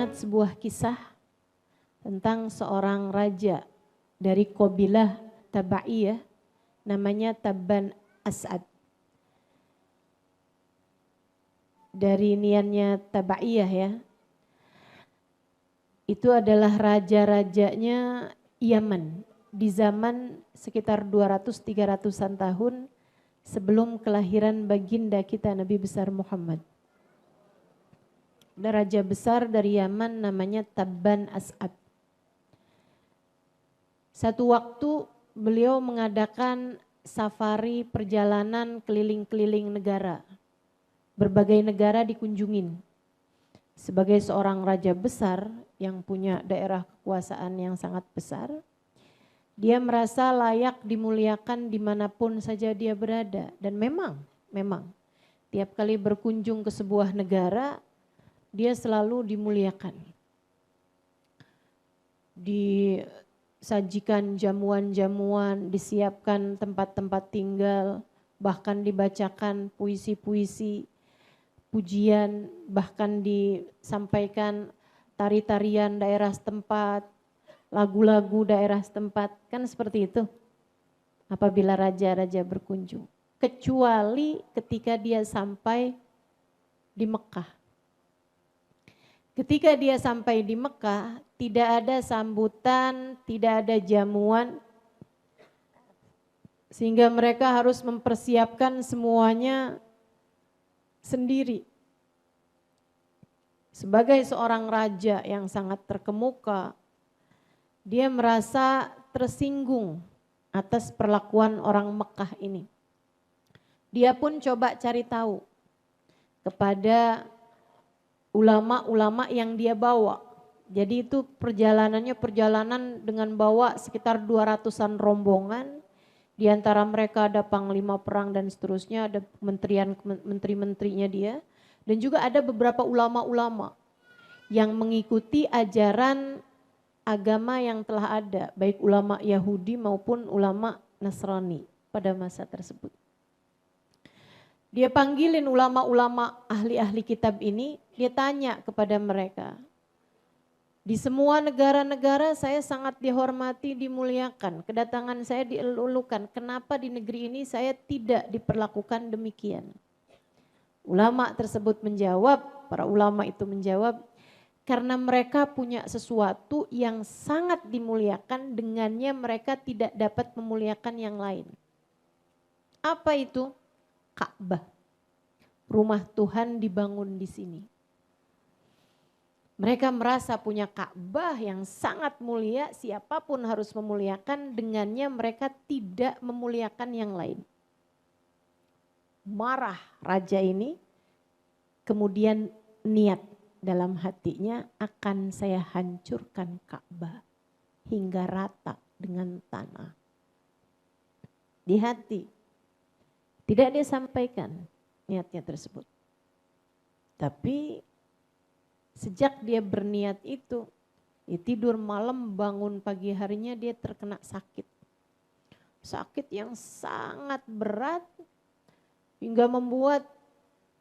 ingat sebuah kisah tentang seorang raja dari kabilah Tabaiyah namanya Tabban As'ad. Dari niannya Tabaiyah ya. Itu adalah raja-rajanya Yaman di zaman sekitar 200-300an tahun sebelum kelahiran baginda kita Nabi besar Muhammad. Ada raja besar dari Yaman namanya Tabban As'ad. Satu waktu beliau mengadakan safari perjalanan keliling-keliling negara. Berbagai negara dikunjungin. Sebagai seorang raja besar yang punya daerah kekuasaan yang sangat besar, dia merasa layak dimuliakan dimanapun saja dia berada. Dan memang tiap kali berkunjung ke sebuah negara, dia selalu dimuliakan. Disajikan jamuan-jamuan, disiapkan tempat-tempat tinggal, bahkan dibacakan puisi-puisi, pujian, bahkan disampaikan tari-tarian daerah setempat, lagu-lagu daerah setempat, kan seperti itu apabila raja-raja berkunjung. Kecuali ketika dia sampai di Mekah. Ketika dia sampai di Mekah, tidak ada sambutan, tidak ada jamuan, sehingga mereka harus mempersiapkan semuanya sendiri. Sebagai seorang raja yang sangat terkemuka, dia merasa tersinggung atas perlakuan orang Mekah ini. Dia pun coba cari tahu kepada ulama-ulama yang dia bawa. Jadi itu perjalanannya perjalanan dengan bawa sekitar 200-an rombongan. Di antara mereka ada panglima perang dan seterusnya, ada menteri-menterinya dia. Dan juga ada beberapa ulama-ulama yang mengikuti ajaran agama yang telah ada, baik ulama Yahudi maupun ulama Nasrani pada masa tersebut. Dia panggilin ulama-ulama ahli-ahli kitab ini, dia tanya kepada mereka. Di semua negara-negara saya sangat dihormati, dimuliakan, kedatangan saya dielulukan. Kenapa di negeri ini saya tidak diperlakukan demikian? Ulama tersebut menjawab, para ulama itu menjawab, karena mereka punya sesuatu yang sangat dimuliakan, dengannya mereka tidak dapat memuliakan yang lain. Apa itu? Ka'bah. Rumah Tuhan dibangun di sini. Mereka merasa punya Ka'bah yang sangat mulia, siapapun harus memuliakan, dengannya mereka tidak memuliakan yang lain. Marah raja ini, kemudian niat dalam hatinya, akan saya hancurkan Ka'bah hingga rata dengan tanah. Di hati. Tidak dia sampaikan niatnya tersebut. Tapi sejak dia berniat itu, dia tidur malam, bangun pagi harinya dia terkena sakit. Sakit yang sangat berat hingga membuat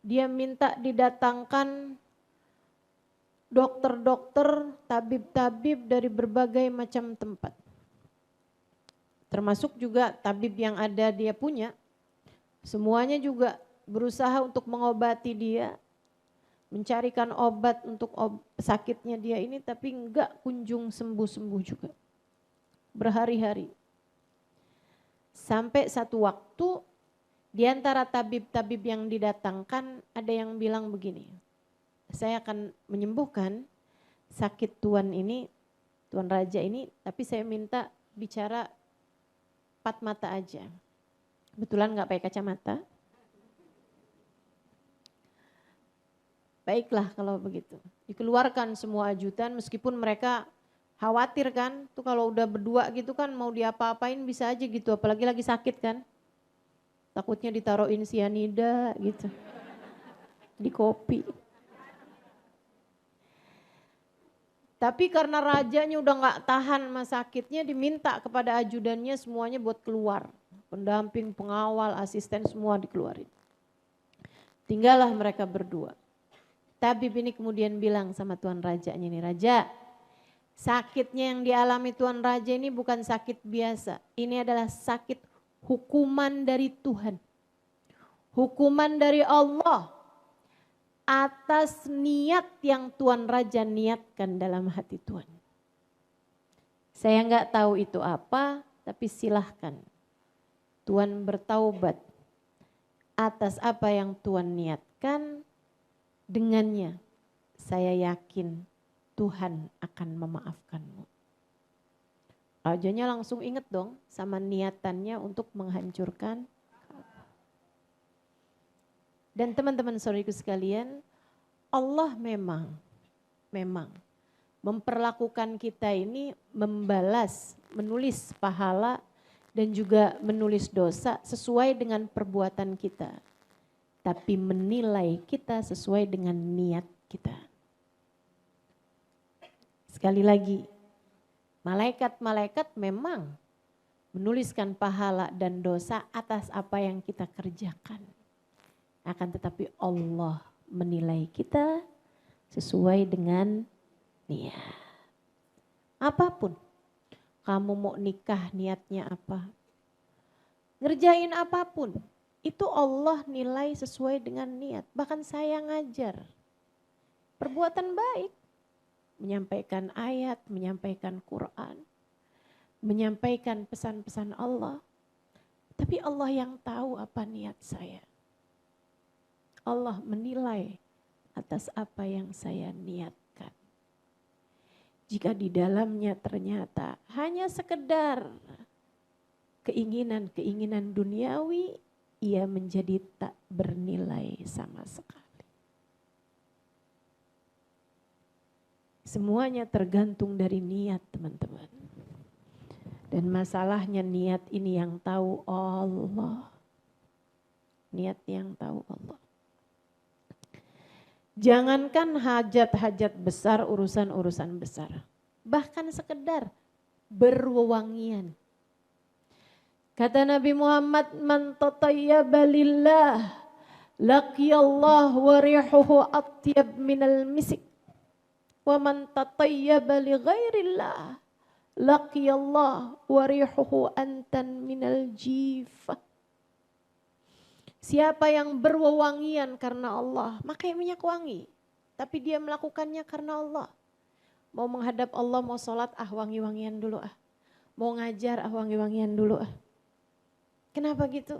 dia minta didatangkan dokter-dokter, tabib-tabib dari berbagai macam tempat. Termasuk juga tabib yang ada dia punya. Semuanya juga berusaha untuk mengobati dia, mencarikan obat untuk sakitnya dia ini, tapi enggak kunjung sembuh-sembuh juga. Berhari-hari. Sampai satu waktu, di antara tabib-tabib yang didatangkan, ada yang bilang begini, saya akan menyembuhkan sakit tuan ini, tuan raja ini, tapi saya minta bicara 4 mata aja. Kebetulan nggak pakai kacamata. Baiklah kalau begitu. Dikeluarkan semua ajudan meskipun mereka khawatir kan. Tuh kalau udah berdua gitu kan mau diapa-apain bisa aja gitu. Apalagi lagi sakit kan. Takutnya ditaruhin sianida gitu. Di kopi. Tapi karena rajanya udah nggak tahan sama sakitnya, diminta kepada ajudannya semuanya buat keluar. Pendamping, pengawal, asisten semua dikeluarin. Tinggallah mereka berdua. Tabib ini kemudian bilang sama tuan rajanya nih, "Raja, sakitnya yang dialami tuan raja ini bukan sakit biasa. Ini adalah sakit hukuman dari Tuhan. Hukuman dari Allah atas niat yang tuan raja niatkan dalam hati Tuan. Saya nggak tahu itu apa, tapi silahkan Tuan bertaubat atas apa yang Tuan niatkan. Dengannya saya yakin Tuhan akan memaafkanmu." Rajanya langsung inget dong sama niatannya untuk menghancurkan. Dan teman-teman saudariku sekalian, Allah memang memperlakukan kita ini membalas, menulis pahala dan juga menulis dosa sesuai dengan perbuatan kita. Tapi menilai kita sesuai dengan niat kita. Sekali lagi, malaikat-malaikat memang menuliskan pahala dan dosa atas apa yang kita kerjakan. Akan tetapi Allah menilai kita sesuai dengan niat. Apapun, kamu mau nikah niatnya apa, ngerjain apapun, itu Allah nilai sesuai dengan niat. Bahkan saya ngajar, perbuatan baik, menyampaikan ayat, menyampaikan Quran, menyampaikan pesan-pesan Allah. Tapi Allah yang tahu apa niat saya. Allah menilai atas apa yang saya niatkan. Jika di dalamnya ternyata hanya sekedar keinginan-keinginan duniawi, ia menjadi tak bernilai sama sekali. Semuanya tergantung dari niat, teman-teman. Dan masalahnya niat ini yang tahu Allah. Niat yang tahu Allah. Jangankan hajat-hajat besar, urusan-urusan besar. Bahkan sekedar berwewangian. Kata Nabi Muhammad, "Man tatayyaba lillah laqiyallah wa rihuhu atyab minal misik. Wa man tatayyaba li ghairillah laqiyallah wa rihuhu antan minal jifah." Siapa yang berwewangian karena Allah, pakai minyak wangi. Tapi dia melakukannya karena Allah. Mau menghadap Allah, mau sholat, wangi-wangian dulu ah. Mau ngajar, wangi-wangian dulu ah. Kenapa gitu?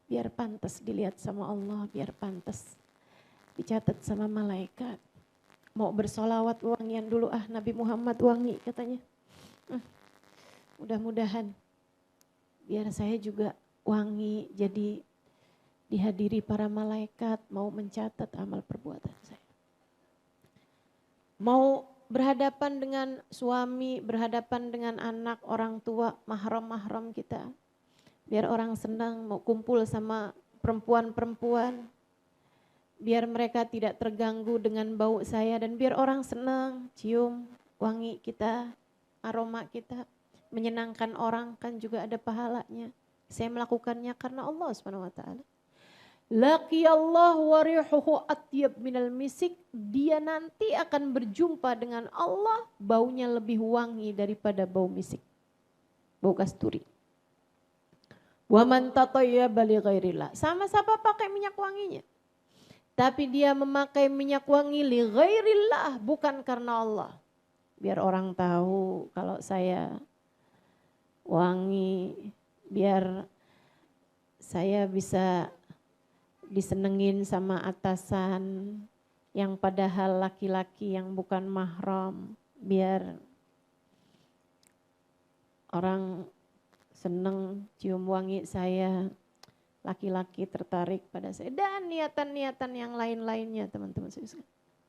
Biar pantas dilihat sama Allah, biar pantas dicatat sama malaikat. Mau bersolawat, wangian dulu ah, Nabi Muhammad wangi katanya. Mudah-mudahan biar saya juga wangi, jadi dihadiri para malaikat, mau mencatat amal perbuatan saya. Mau berhadapan dengan suami, berhadapan dengan anak, orang tua, mahram-mahram kita. Biar orang senang, mau kumpul sama perempuan-perempuan. Biar mereka tidak terganggu dengan bau saya, dan biar orang senang, cium wangi kita, aroma kita. Menyenangkan orang kan juga ada pahalanya. Saya melakukannya karena Allah SWT. Laqiyallah wa rihuhu atyab minal misik. Dia nanti akan berjumpa dengan Allah, baunya lebih wangi daripada bau misik. Bau kasturi. Wa man tatayyaba li ghairillah. Sama-sama pakai minyak wanginya. Tapi dia memakai minyak wangi li ghairillah, bukan karena Allah. Biar orang tahu kalau saya wangi, biar saya bisa disenengin sama atasan yang padahal laki-laki yang bukan mahram, biar orang seneng cium wangi saya, laki-laki tertarik pada saya, dan niatan-niatan yang lain-lainnya teman-teman.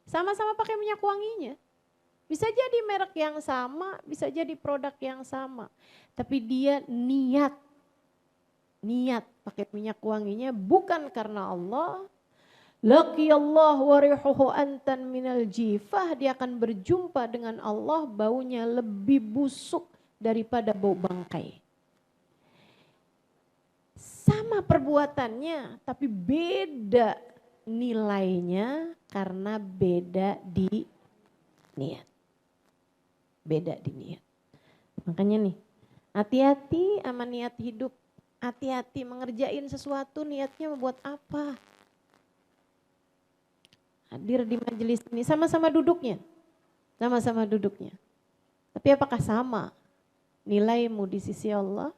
Sama-sama pakai minyak wanginya. Bisa jadi merek yang sama, bisa jadi produk yang sama. Tapi dia niat pakai minyak wanginya bukan karena Allah. Laqiyallah wa rihuhu antan minal jifah. Dia akan berjumpa dengan Allah, baunya lebih busuk daripada bau bangkai. Sama perbuatannya tapi beda nilainya karena beda di niat. Beda di niat. Makanya nih, hati-hati sama niat hidup. Hati-hati mengerjain sesuatu niatnya buat apa. Hadir di majelis ini sama-sama duduknya. Sama-sama duduknya. Tapi apakah sama nilaimu di sisi Allah?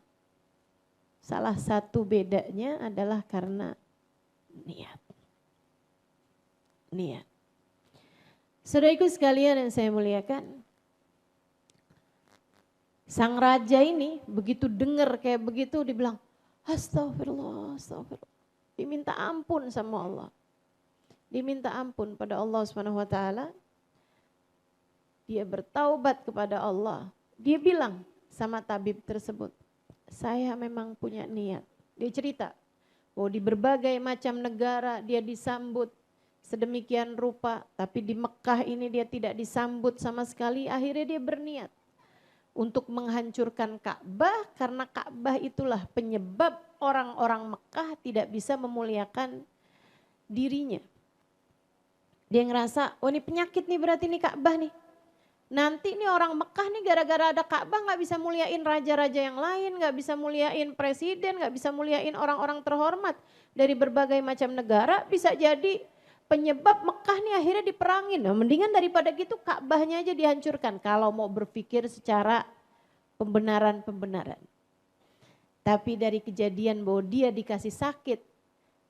Salah satu bedanya adalah karena niat. Niat. Saudaraku sekalian yang saya muliakan, sang raja ini begitu dengar kayak begitu dibilang, astagfirullah, astagfirullah. Diminta ampun sama Allah. Diminta ampun pada Allah SWT. Dia bertaubat kepada Allah. Dia bilang sama tabib tersebut, saya memang punya niat. Dia cerita bahwa di berbagai macam negara dia disambut sedemikian rupa, tapi di Mekah ini dia tidak disambut sama sekali. Akhirnya dia berniat untuk menghancurkan Ka'bah, karena Ka'bah itulah penyebab orang-orang Mekah tidak bisa memuliakan dirinya. Dia ngerasa, oh ini penyakit nih berarti nih Ka'bah nih. Nanti nih orang Mekah nih gara-gara ada Ka'bah gak bisa muliain raja-raja yang lain, gak bisa muliain presiden, gak bisa muliain orang-orang terhormat dari berbagai macam negara. Bisa jadi penyebab Mekah nih akhirnya diperangin. Nah, mendingan daripada gitu Ka'bahnya aja dihancurkan kalau mau berpikir secara pembenaran-pembenaran. Tapi dari kejadian bahwa dia dikasih sakit,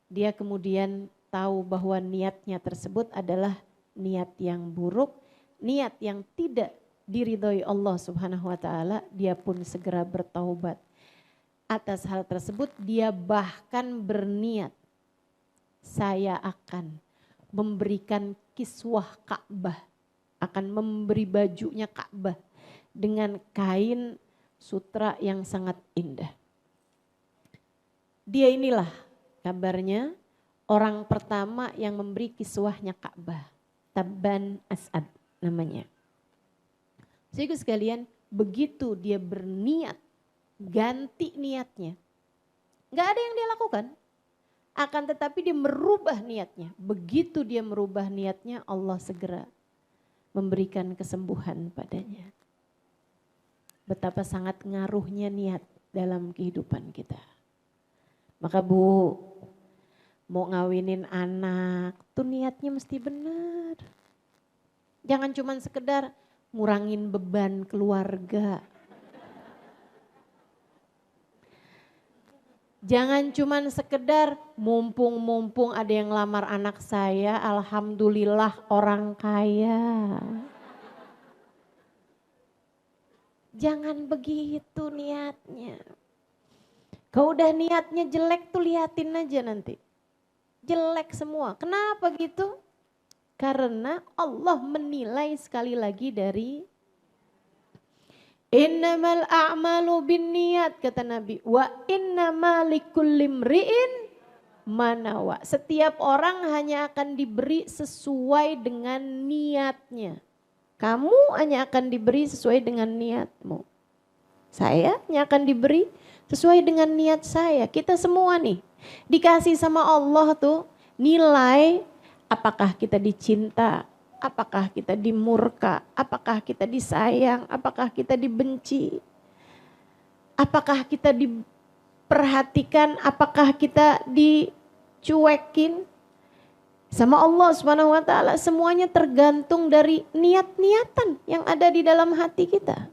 dia kemudian tahu bahwa niatnya tersebut adalah niat yang buruk, niat yang tidak diridhoi Allah Subhanahu wa taala. Dia pun segera bertaubat. Atas hal tersebut dia bahkan berniat, saya akan memberikan kiswah Ka'bah, akan memberi bajunya Ka'bah dengan kain sutra yang sangat indah. Dia inilah kabarnya orang pertama yang memberi kiswahnya Ka'bah, Tabban As'ad namanya. Saudaraku sekalian, begitu dia berniat, ganti niatnya, gak ada yang dia lakukan. Akan tetapi dia merubah niatnya. Begitu dia merubah niatnya, Allah segera memberikan kesembuhan padanya. Betapa sangat ngaruhnya niat dalam kehidupan kita. Maka Bu, mau ngawinin anak, tuh niatnya mesti benar. Jangan cuma sekedar ngurangin beban keluarga. Jangan cuman sekedar mumpung ada yang lamar anak saya, alhamdulillah orang kaya. Jangan begitu niatnya. Kalau udah niatnya jelek tuh liatin aja nanti. Jelek semua. Kenapa gitu? Karena Allah menilai sekali lagi dari innamal a'malu binniyat kata Nabi, wa innamal likulli imri'in ma nawa. Setiap orang hanya akan diberi sesuai dengan niatnya. Kamu hanya akan diberi sesuai dengan niatmu. Saya hanya akan diberi sesuai dengan niat saya. Kita semua nih dikasih sama Allah tuh nilai, apakah kita dicinta, apakah kita dimurka, apakah kita disayang, apakah kita dibenci, apakah kita diperhatikan, apakah kita dicuekin sama Allah Subhanahu wa taala. Semuanya tergantung dari niat-niatan yang ada di dalam hati kita.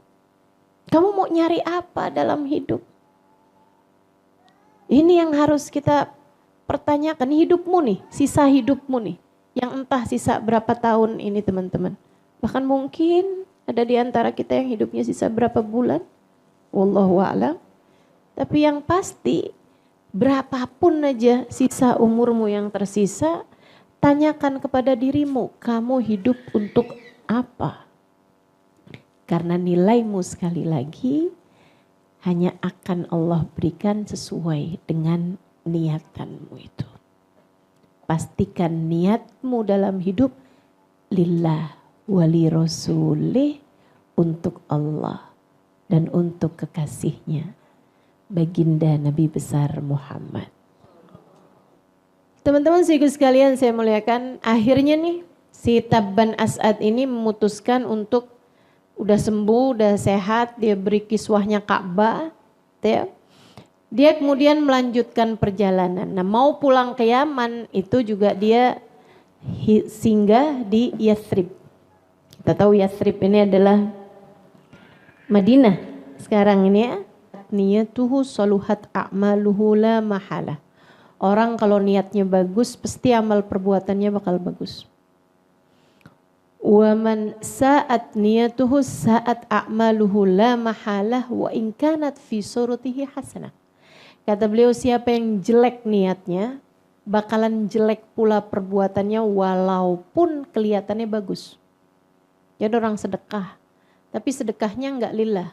Kamu mau nyari apa dalam hidup? Ini yang harus kita pertanyakan. Hidupmu nih, sisa hidupmu nih, yang entah sisa berapa tahun ini teman-teman. Bahkan mungkin ada di antara kita yang hidupnya sisa berapa bulan. Wallahu a'lam. Tapi yang pasti berapapun aja sisa umurmu yang tersisa, tanyakan kepada dirimu, kamu hidup untuk apa? Karena nilaimu sekali lagi hanya akan Allah berikan sesuai dengan niatanmu itu. Pastikan niatmu dalam hidup lillah wali rasulih, untuk Allah dan untuk kekasihnya baginda Nabi besar Muhammad. Teman-teman sekalian saya muliakan, akhirnya nih si Tabban As'ad ini memutuskan untuk udah sembuh, udah sehat, dia beri kiswahnya Ka'bah, ya. Dia kemudian melanjutkan perjalanan. Nah, mau pulang ke Yaman itu juga dia singgah di Yathrib. Kita tahu Yathrib ini adalah Madinah sekarang ini ya. Niyatuhu saluhat a'maluhu la mahala. Orang kalau niatnya bagus pasti amal perbuatannya bakal bagus. Wa man sa'at niyatuhu sa'at a'maluhu la mahalah wa in kanat fi suratihi hasanah. Kata beliau, siapa yang jelek niatnya, bakalan jelek pula perbuatannya walaupun kelihatannya bagus. Jadi orang sedekah, tapi sedekahnya enggak lillah.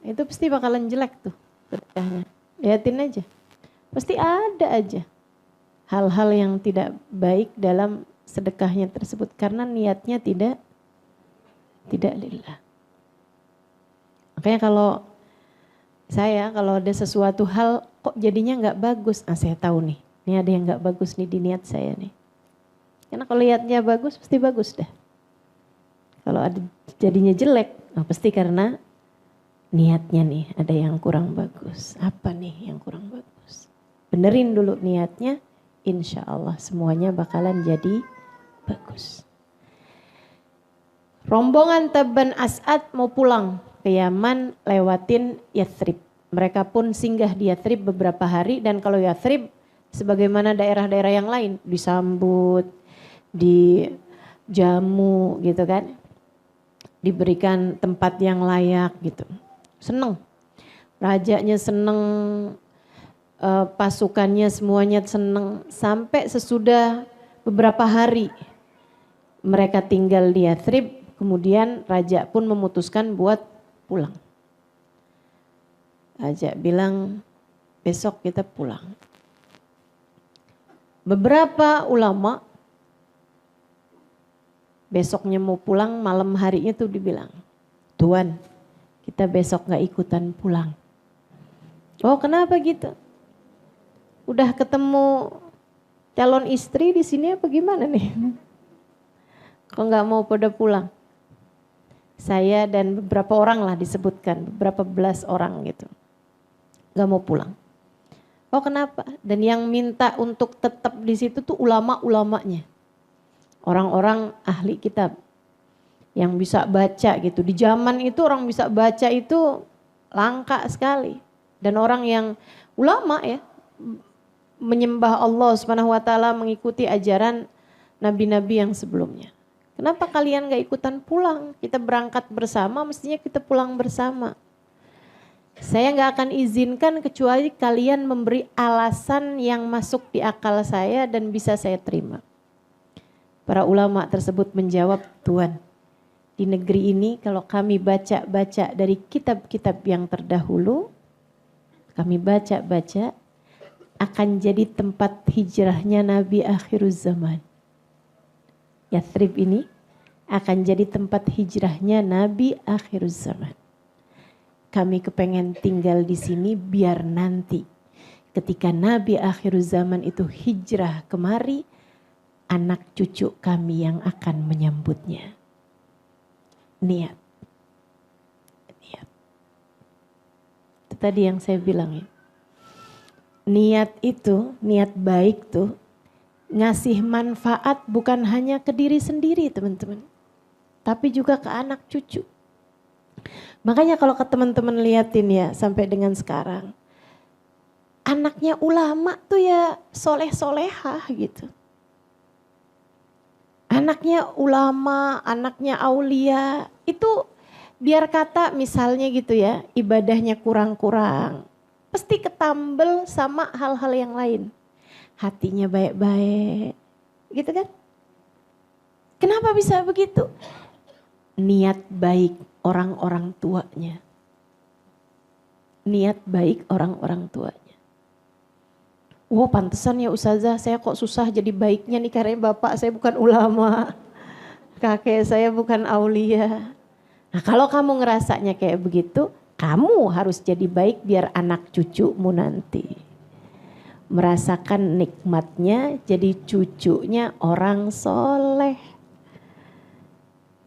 Itu pasti bakalan jelek tuh sedekahnya. Lihatin aja. Pasti ada aja hal-hal yang tidak baik dalam sedekahnya tersebut karena niatnya tidak lillah. Makanya kalau ada sesuatu hal kok jadinya nggak bagus, saya tahu nih, ini ada yang nggak bagus nih di niat saya nih. Karena kalau niatnya bagus pasti bagus dah. Kalau ada jadinya jelek, pasti karena niatnya nih ada yang kurang bagus. Apa nih yang kurang bagus? Benerin dulu niatnya, insya Allah semuanya bakalan jadi bagus. Rombongan Tabban As'ad mau pulang ke Yaman lewatin Yathrib. Mereka pun singgah di Yathrib beberapa hari, dan kalau Yathrib sebagaimana daerah-daerah yang lain disambut, dijamu gitu kan. Diberikan tempat yang layak gitu. Seneng. Rajanya seneng, pasukannya semuanya seneng. Sampai sesudah beberapa hari mereka tinggal di Yathrib, kemudian raja pun memutuskan buat pulang. Raja bilang besok kita pulang. Beberapa ulama besoknya mau pulang, malam harinya tuh dibilang, Tuan kita besok gak ikutan pulang. Oh kenapa gitu? Udah ketemu calon istri di sini apa gimana nih? Kok gak mau pada pulang? Saya dan beberapa orang lah disebutkan, beberapa belas orang gitu. Gak mau pulang. Oh kenapa? Dan yang minta untuk tetap di situ tuh ulama-ulamanya. Orang-orang ahli kitab yang bisa baca gitu. Di zaman itu orang bisa baca itu langka sekali. Dan orang yang ulama ya, menyembah Allah Subhanahu wa taala, mengikuti ajaran nabi-nabi yang sebelumnya. Kenapa kalian gak ikutan pulang? Kita berangkat bersama, mestinya kita pulang bersama. Saya gak akan izinkan kecuali kalian memberi alasan yang masuk di akal saya dan bisa saya terima. Para ulama tersebut menjawab, Tuan, di negeri ini kalau kami baca-baca dari kitab-kitab yang terdahulu, kami baca-baca akan jadi tempat hijrahnya Nabi akhiruz zaman. Yathrib ini akan jadi tempat hijrahnya Nabi akhiruz zaman. Kami kepengen tinggal di sini biar nanti ketika Nabi akhiruz zaman itu hijrah kemari, anak cucu kami yang akan menyambutnya. Niat. Itu tadi yang saya bilang ya. Niat itu, niat baik tuh ngasih manfaat bukan hanya ke diri sendiri teman-teman. Tapi juga ke anak cucu. Makanya kalau ke teman-teman liatin ya sampai dengan sekarang. Anaknya ulama tuh ya soleh-solehah gitu. Anaknya ulama, anaknya aulia, itu biar kata misalnya gitu ya, ibadahnya kurang-kurang. Pasti ketambel sama hal-hal yang lain. Hatinya baik-baik, gitu kan? Kenapa bisa begitu? Niat baik orang-orang tuanya. Niat baik orang-orang tuanya. Oh pantesan ya Ustazah, saya kok susah jadi baiknya nih karena bapak saya bukan ulama. Kakek saya bukan aulia. Nah kalau kamu ngerasanya kayak begitu, kamu harus jadi baik biar anak cucumu nanti. merasakan nikmatnya jadi cucunya orang soleh.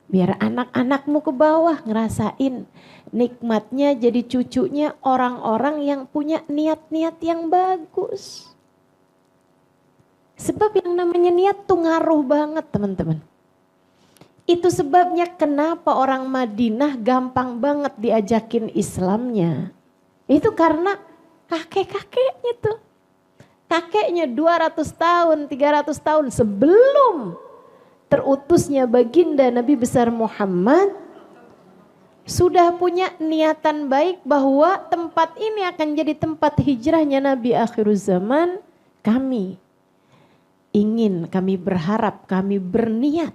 Biar anak-anakmu ke bawah ngerasain nikmatnya jadi cucunya orang-orang yang punya niat-niat yang bagus. Sebab yang namanya niat tuh ngaruh banget teman-teman. Itu sebabnya kenapa orang Madinah gampang banget diajakin Islamnya. Itu karena kakek-kakeknya tuh. Kakeknya 200 tahun, 300 tahun sebelum terutusnya baginda Nabi besar Muhammad sudah punya niatan baik bahwa tempat ini akan jadi tempat hijrahnya Nabi akhir zaman. Kami ingin, kami berharap, kami berniat,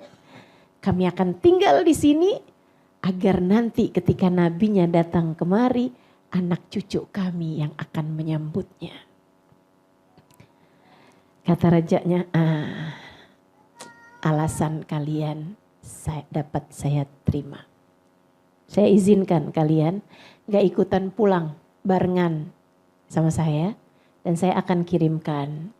kami akan tinggal di sini agar nanti ketika nabinya datang kemari, anak cucu kami yang akan menyambutnya. Kata rajanya, alasan kalian saya terima. Saya izinkan kalian gak ikutan pulang barengan sama saya, dan saya akan kirimkan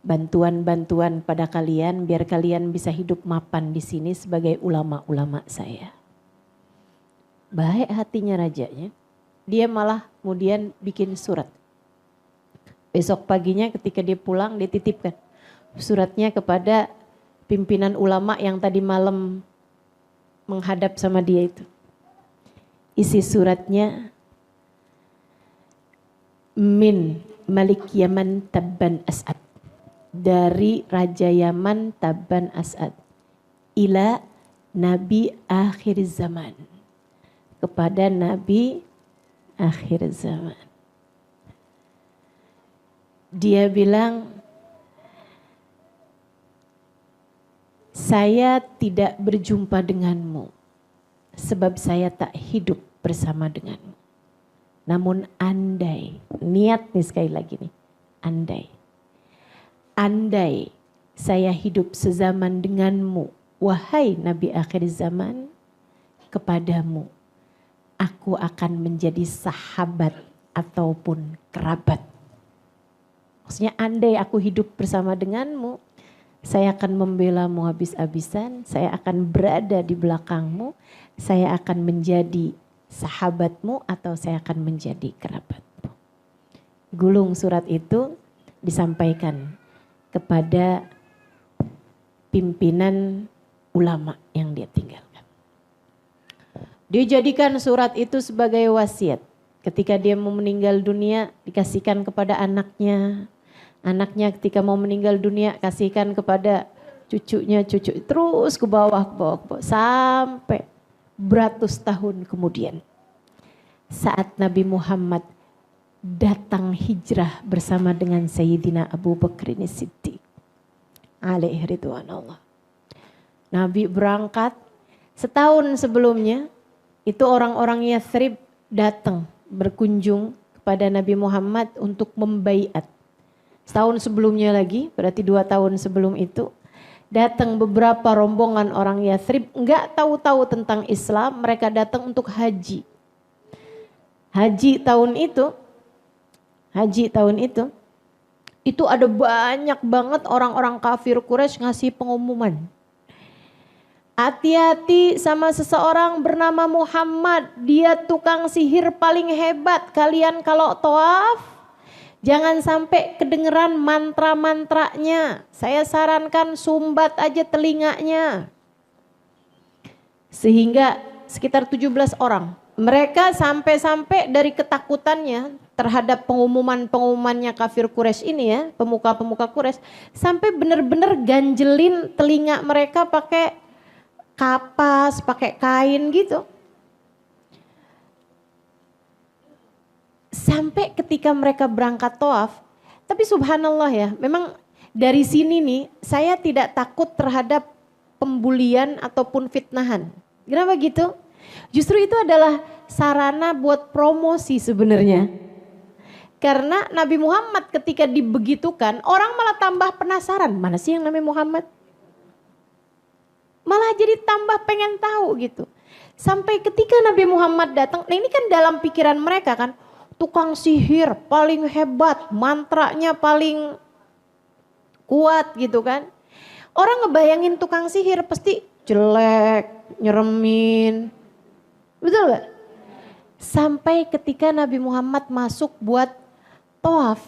bantuan-bantuan pada kalian biar kalian bisa hidup mapan di sini sebagai ulama-ulama saya. Baik hatinya rajanya, dia malah kemudian bikin surat. Besok paginya ketika dia pulang, dia titipkan suratnya kepada pimpinan ulama yang tadi malam menghadap sama dia itu. Isi suratnya, min Malik Yaman Tabban As'ad, dari Raja Yaman Tabban As'ad, ila Nabi akhir zaman, kepada Nabi akhir zaman. Dia bilang, saya tidak berjumpa denganmu sebab saya tak hidup bersama denganmu. Namun andai, niat nih sekali lagi nih, andai saya hidup sezaman denganmu, wahai Nabi akhir zaman, kepadamu aku akan menjadi sahabat ataupun kerabat. Maksudnya andai aku hidup bersama denganmu, saya akan membelamu habis-habisan, saya akan berada di belakangmu, saya akan menjadi sahabatmu atau saya akan menjadi kerabatmu. Gulung surat itu disampaikan kepada pimpinan ulama yang dia tinggalkan. Dia jadikan surat itu sebagai wasiat. Ketika dia mau meninggal dunia, dikasihkan kepada anaknya. Anaknya ketika mau meninggal dunia, kasihkan kepada cucunya, terus ke bawah, sampai beratus tahun kemudian. Saat Nabi Muhammad datang hijrah bersama dengan Sayyidina Abu Bakr Siddiq alaihi ridwanullah. Nabi berangkat setahun sebelumnya, itu orang-orang Yathrib datang berkunjung kepada Nabi Muhammad untuk membaiat. Setahun sebelumnya lagi, berarti 2 tahun sebelum itu, datang beberapa rombongan orang Yathrib, enggak tahu-tahu tentang Islam, mereka datang untuk haji. Haji tahun itu ada banyak banget orang-orang kafir Quraisy ngasih pengumuman. Hati-hati sama seseorang bernama Muhammad, dia tukang sihir paling hebat. Kalian kalau tawaf, jangan sampai kedengeran mantra-mantranya. Saya sarankan sumbat aja telinganya. Sehingga sekitar 17 orang. Mereka sampai-sampai dari ketakutannya terhadap pengumuman-pengumumannya kafir Quraisy ini ya, pemuka-pemuka Quraisy, sampai benar-benar ganjelin telinga mereka pakai kapas, pakai kain gitu. Sampai ketika mereka berangkat tawaf, tapi subhanallah ya, memang dari sini nih saya tidak takut terhadap pembulian ataupun fitnahan. Kenapa gitu? Justru itu adalah sarana buat promosi sebenarnya. Karena Nabi Muhammad ketika dibegitukan, orang malah tambah penasaran, mana sih yang namanya Muhammad? Malah jadi tambah pengen tahu gitu. Sampai ketika Nabi Muhammad datang, nah ini kan dalam pikiran mereka kan, tukang sihir paling hebat, mantranya paling kuat gitu kan. Orang ngebayangin tukang sihir pasti jelek, nyeremin. Betul gak? Sampai ketika Nabi Muhammad masuk buat tawaf.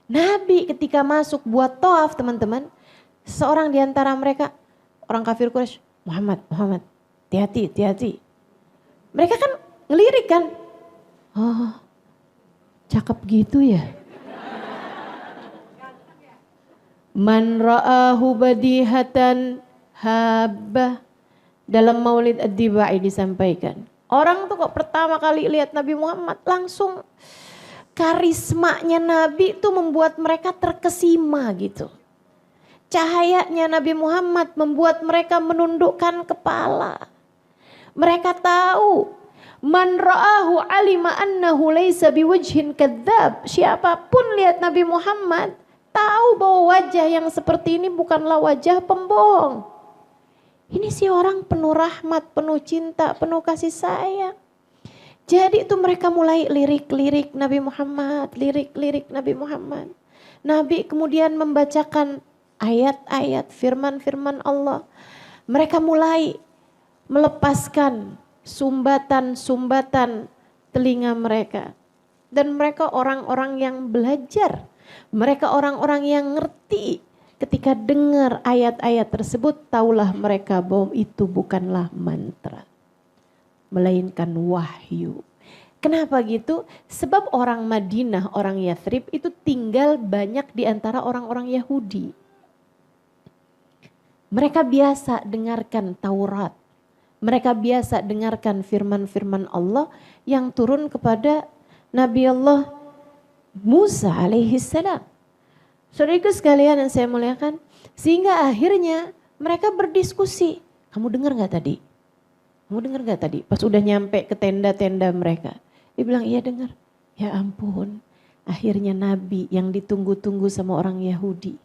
Nabi ketika masuk buat tawaf teman-teman, seorang di antara mereka, orang kafir Quraisy, Muhammad, hati-hati. Mereka kan ngelirik kan. Oh, cakep gitu ya. Man ra'ahu badihatan habah. Dalam Maulid Ad-Dibai disampaikan. Orang tuh kok pertama kali lihat Nabi Muhammad langsung karismanya Nabi itu membuat mereka terkesima gitu. Cahayanya Nabi Muhammad membuat mereka menundukkan kepala. Mereka tahu man ra'ahu alima annahu laysa biwajhin kadzab. Siapapun lihat Nabi Muhammad tahu bahwa wajah yang seperti ini bukanlah wajah pembohong. Ini si orang penuh rahmat, penuh cinta, penuh kasih sayang. Jadi itu mereka mulai lirik-lirik Nabi Muhammad, lirik-lirik Nabi Muhammad. Nabi kemudian membacakan ayat-ayat firman-firman Allah. Mereka mulai melepaskan sumbatan-sumbatan telinga mereka. Dan mereka orang-orang yang belajar. Mereka orang-orang yang ngerti. Ketika dengar ayat-ayat tersebut, taulah mereka bahwa itu bukanlah mantra. Melainkan wahyu. Kenapa gitu? Sebab orang Madinah, orang Yathrib itu tinggal banyak di antara orang-orang Yahudi. Mereka biasa dengarkan Taurat. Mereka biasa dengarkan firman-firman Allah yang turun kepada Nabi Allah Musa alaihissalam. Saudaraku sekalian yang saya muliakan, sehingga akhirnya mereka berdiskusi. Kamu dengar gak tadi? Kamu dengar gak tadi? Pas udah nyampe ke tenda-tenda mereka. Dia bilang iya dengar. Ya ampun, akhirnya Nabi yang ditunggu-tunggu sama orang Yahudi.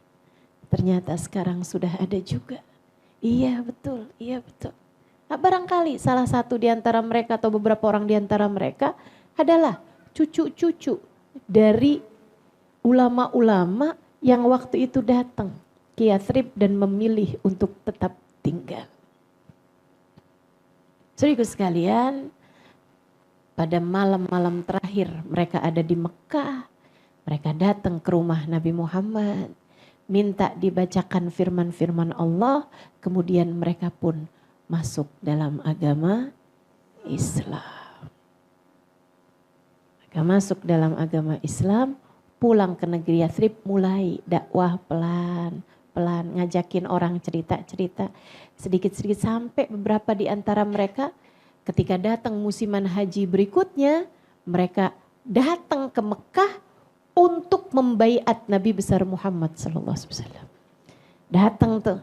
Ternyata sekarang sudah ada juga. Iya betul. Nah, barangkali salah satu di antara mereka atau beberapa orang di antara mereka adalah cucu-cucu dari ulama-ulama yang waktu itu datang ke Yathrib dan memilih untuk tetap tinggal. Saudaraku sekalian, pada malam-malam terakhir mereka ada di Mekah, mereka datang ke rumah Nabi Muhammad, minta dibacakan firman-firman Allah, kemudian mereka pun masuk dalam agama Islam. Mereka masuk dalam agama Islam, pulang ke negeri Yathrib, mulai dakwah pelan-pelan, ngajakin orang cerita-cerita sedikit-sedikit sampai beberapa di antara mereka ketika datang musiman haji berikutnya, mereka datang ke Mekah untuk membaiat Nabi besar Muhammad sallallahu alaihi wasallam. Datang tuh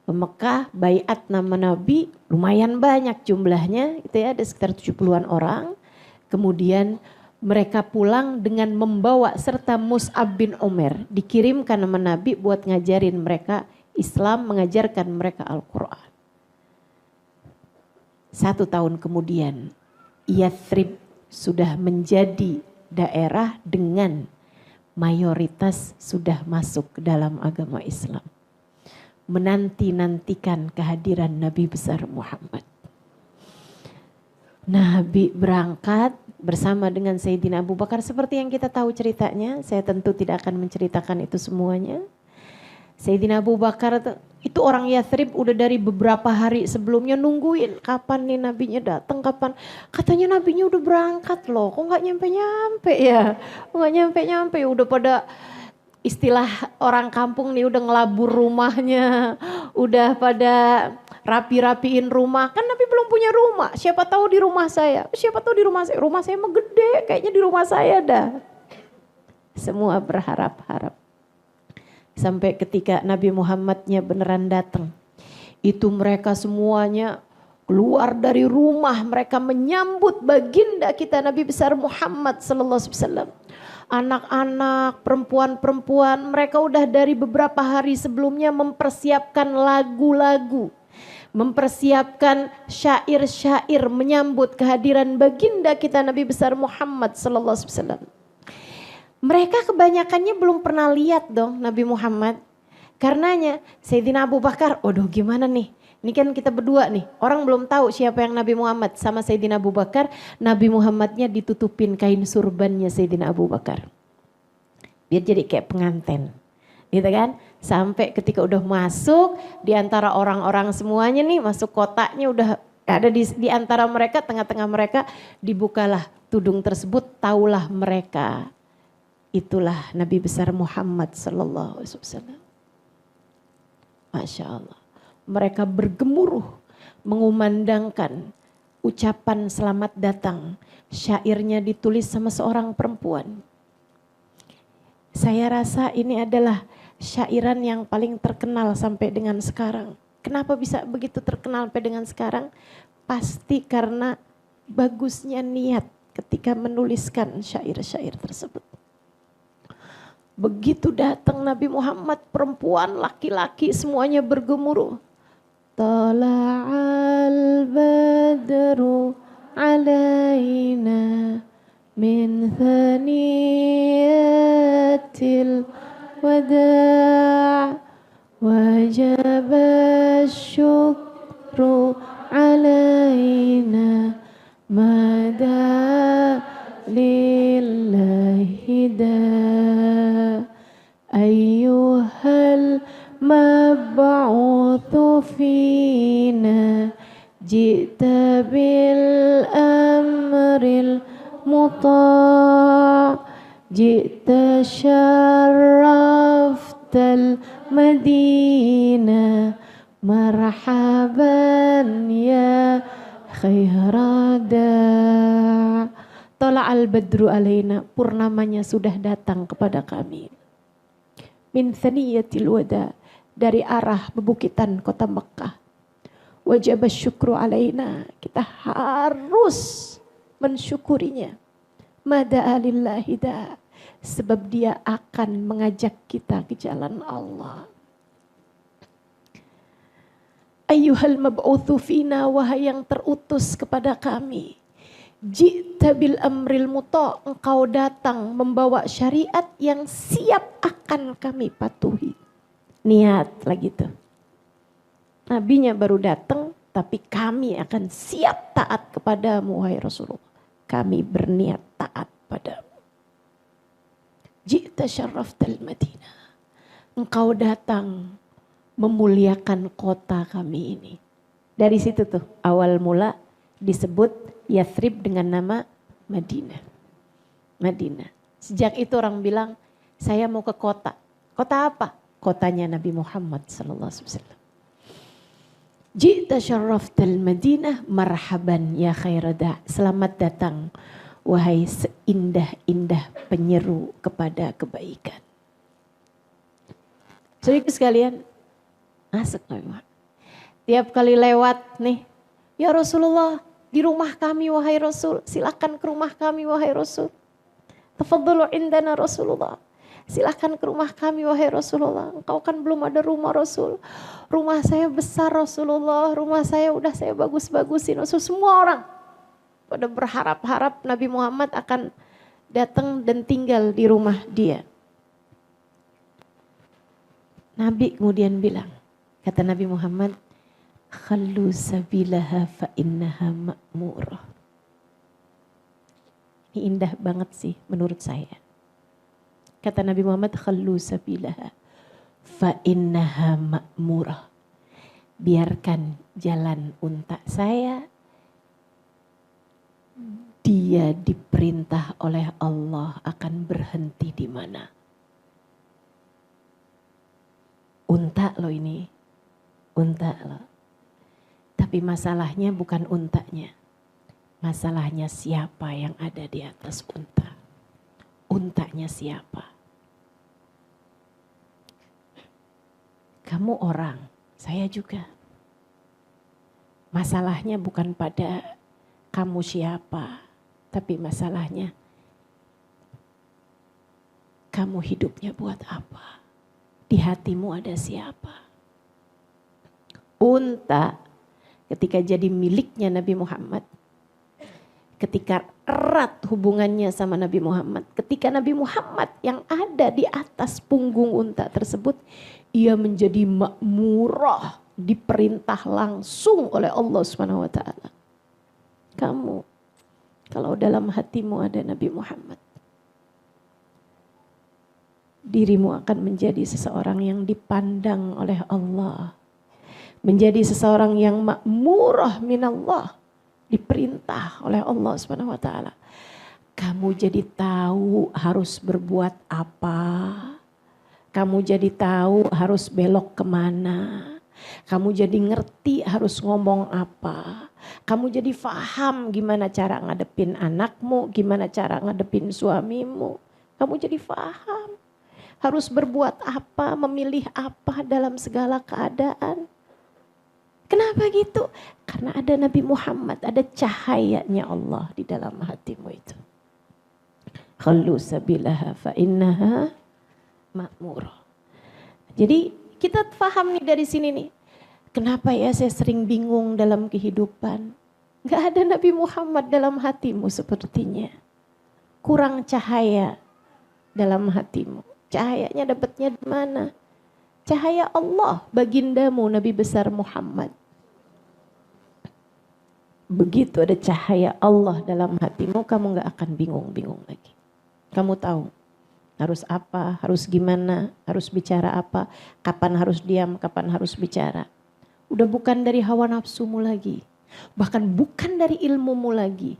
ke Mekah, baiat nama Nabi, lumayan banyak jumlahnya, itu ya ada sekitar 70-an orang. Kemudian mereka pulang dengan membawa serta Mus'ab bin Umair. Dikirimkan sama Nabi buat ngajarin mereka Islam, mengajarkan mereka Al-Quran. 1 tahun kemudian Yathrib sudah menjadi daerah dengan mayoritas sudah masuk ke dalam agama Islam. Menanti-nantikan kehadiran Nabi besar Muhammad. Nabi berangkat bersama dengan Sayyidina Abu Bakar seperti yang kita tahu ceritanya. Saya tentu tidak akan menceritakan itu semuanya. Sayyidina Abu Bakar itu orang Yathrib udah dari beberapa hari sebelumnya nungguin kapan nih nabinya datang, kapan. Katanya nabinya udah berangkat loh, kok gak nyampe-nyampe ya. Kok gak nyampe-nyampe, udah pada istilah orang kampung nih udah ngelabur rumahnya. Udah pada rapi-rapiin rumah, kan Nabi belum punya rumah. Siapa tahu di rumah saya rumah saya mah gede, kayaknya di rumah saya dah. Semua berharap-harap. Sampai ketika Nabi Muhammadnya beneran datang. Itu mereka semuanya keluar dari rumah, mereka menyambut baginda kita Nabi besar Muhammad sallallahu alaihi wasallam. Anak-anak, perempuan-perempuan, mereka udah dari beberapa hari sebelumnya mempersiapkan lagu-lagu. mempersiapkan syair-syair menyambut kehadiran baginda kita Nabi besar Muhammad sallallahu alaihi wasallam. Mereka kebanyakannya belum pernah lihat dong Nabi Muhammad. Karenanya Sayyidina Abu Bakar, waduh gimana nih? Ini kan kita berdua nih, orang belum tahu siapa yang Nabi Muhammad. Sama Sayyidina Abu Bakar, Nabi Muhammadnya ditutupin kain surbannya Sayyidina Abu Bakar. Biar jadi kayak pengantin, gitu kan. Sampai ketika udah masuk, di antara orang-orang semuanya nih, masuk kotaknya udah ada di antara mereka, tengah-tengah mereka, dibukalah tudung tersebut, taulah mereka. Itulah Nabi besar Muhammad sallallahu alaihi wasallam. Masya Allah. Mereka bergemuruh mengumandangkan ucapan selamat datang. Syairnya ditulis sama seorang perempuan. Saya rasa ini adalah syairan yang paling terkenal sampai dengan sekarang. Kenapa bisa begitu terkenal sampai dengan sekarang? Pasti karena bagusnya niat ketika menuliskan syair-syair tersebut. Begitu datang Nabi Muhammad, perempuan, laki-laki semuanya bergemuruh. Tala'al badru alaina min thaniyatil wada' wajaba syukru alaina mada lillahi da ayyuhal mab'uthu fina jita bil amril muta' jita syarraftal madina marhaban ya khairada. Tala'al badru alaina, purnamanya sudah datang kepada kami. Min thaniyatil wada, dari arah bebukitan kota Mekah. Wajib syukru alaina, kita harus mensyukurinya. Mada alillahi da, sebab dia akan mengajak kita ke jalan Allah. Ayyuhal mab'uthu fina, wahai yang terutus kepada kami. Ji'ta bil amril muta, engkau datang membawa syariat yang siap akan kami patuhi. Niat lagi tuh. Nabinya baru datang, tapi kami akan siap taat kepadamu wahai Rasulullah. Kami berniat taat padamu. Ji'ta syarraftal Madinah, engkau datang memuliakan kota kami ini. Dari situ tuh awal mula disebut Yathrib dengan nama Madinah. Madinah. Sejak itu orang bilang, saya mau ke kota. Kota apa? Kotanya Nabi Muhammad sallallahu alaihi wasallam. Ji'ta syarraftal Madinah marhaban ya khairada. Selamat datang wahai seindah-indah penyeru kepada kebaikan. Saudara sekalian, asik Nabi Muhammad. Tiap kali lewat nih, ya Rasulullah, di rumah kami wahai Rasul, silakan ke rumah kami wahai Rasul. Tafadhalu indana Rasulullah. Silakan ke rumah kami wahai Rasulullah. Engkau kan belum ada rumah Rasul. Rumah saya besar Rasulullah, rumah saya udah saya bagus-bagusin Rasul. Semua orang pada berharap-harap Nabi Muhammad akan datang dan tinggal di rumah dia. Nabi kemudian bilang, kata Nabi Muhammad, khallu sabilaha fa innaha ma'murah. Ini indah banget sih menurut saya. Kata Nabi Muhammad, khallu sabilaha fa innaha ma'murah. Biarkan jalan unta saya, dia diperintah oleh Allah akan berhenti di mana. Unta loh ini, unta loh. Tapi masalahnya bukan untanya. Masalahnya siapa yang ada di atas unta. Untanya siapa? Kamu orang, saya juga. Masalahnya bukan pada kamu siapa. Tapi masalahnya kamu hidupnya buat apa? Di hatimu ada siapa? Unta ketika jadi miliknya Nabi Muhammad, ketika erat hubungannya sama Nabi Muhammad, ketika Nabi Muhammad yang ada di atas punggung unta tersebut, ia menjadi makmurah, diperintah langsung oleh Allah Subhanahu wa taala. Kamu kalau dalam hatimu ada Nabi Muhammad, dirimu akan menjadi seseorang yang dipandang oleh Allah, menjadi seseorang yang makmurah minallah, diperintah oleh Allah Subhanahu wa taala. Kamu jadi tahu harus berbuat apa. Kamu jadi tahu harus belok kemana. Kamu jadi ngerti harus ngomong apa. Kamu jadi paham gimana cara ngadepin anakmu, gimana cara ngadepin suamimu. Kamu jadi paham harus berbuat apa, memilih apa dalam segala keadaan. Kenapa gitu? Karena ada Nabi Muhammad, ada cahayanya Allah di dalam hatimu itu. Khallu sabilaha fa innaha ma'murah. Jadi kita paham nih dari sini nih. Kenapa ya saya sering bingung dalam kehidupan? Gak ada Nabi Muhammad dalam hatimu sepertinya. Kurang cahaya dalam hatimu. Cahayanya dapatnya di mana? Cahaya Allah, bagindamu Nabi besar Muhammad. Begitu ada cahaya Allah dalam hatimu, kamu gak akan bingung-bingung lagi. Kamu tahu harus apa, harus gimana, harus bicara apa, kapan harus diam, kapan harus bicara. Udah bukan dari hawa nafsumu lagi, bahkan bukan dari ilmumu lagi,